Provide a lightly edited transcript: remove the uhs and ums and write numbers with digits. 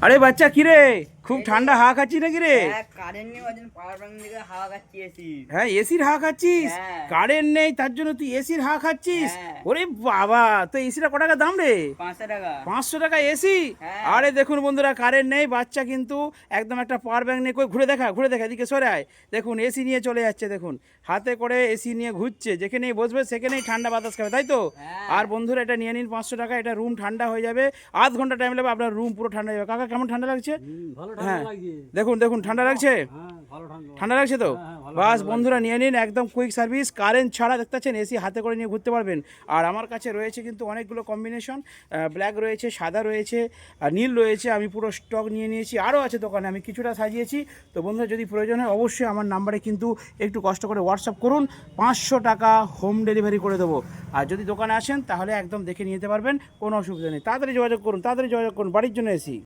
আরে বাচ্চা কি রে, খুব ঠান্ডা হাওয়া খাচ্ছিস নাকি রে? কারেন্ট নেই ওজন পাওয়ার ব্যাংক থেকে হাওয়া খাচ্ছি এসি। হ্যাঁ, এসির হাওয়া খাচ্ছিস? হ্যাঁ। কারেন্ট নেই তার জন্য তুই এসির হাওয়া খাচ্ছিস? হ্যাঁ। ওরে বাবা, তো এসিটা কত টাকা দাম রে? 500 টাকা। 500 টাকা এসি? হ্যাঁ। আরে দেখুন বন্ধুরা, কারেন্ট নেই, বাচ্চা কিন্তু একদম একটা পাওয়ার ব্যাংক নিয়ে কই ঘুরে দেখা এদিকে সরে আয়। দেখুন এসি নিয়ে চলে যাচ্ছে, দেখুন হাতে করে এসি নিয়ে ঘুরছে, যেখানেই বসবে সেখানেই ঠান্ডা বাতাস খাবে, তাই তো? হ্যাঁ। আর বন্ধুরা এটা নিয়ে নিন 500 টাকা, এটা রুম ঠান্ডা হয়ে যাবে, আধ ঘন্টা টাইম লাগবে, আপনার রুম পুরো ঠান্ডা হয়ে যাবে। কাকা কেমন ঠান্ডা লাগছে? ভালো হ্যাঁ ঠান্ডা লাগছে। দেখুন দেখুন ঠান্ডা লাগছে, হ্যাঁ ভালো ঠান্ডা। ঠান্ডা লাগছে তো? হ্যাঁ, ভালো বাস ঠান্ডা বন্ধুরা নিয়ে নিন, একদম কুইক সার্ভিস, কারেন্ট ছাড়া দেখতে পাচ্ছেন এসি হাতে করে নিয়ে ঘুরতে পারবেন। আর আমার কাছে রয়েছে কিন্তু অনেকগুলো কম্বিনেশন, ব্ল্যাক রয়েছে, সাদা রয়েছে, আর নীল রয়েছে, আমি পুরো স্টক নিয়ে নিয়েছি, আরও আছে দোকানে, আমি কিছুটা সাজিয়েছি। তো বন্ধুরা যদি প্রয়োজন হয় অবশ্যই আমার নাম্বারে কিন্তু একটু কষ্ট করে হোয়াটসঅ্যাপ করুন, 500 টাকা হোম ডেলিভারি করে দেবো। আর যদি দোকানে আসেন তাহলে একদম দেখে নিতে পারবেন, কোনো অসুবিধা নেই। তাড়াতাড়ি যোগাযোগ করুন বাড়ির জন্য এসি।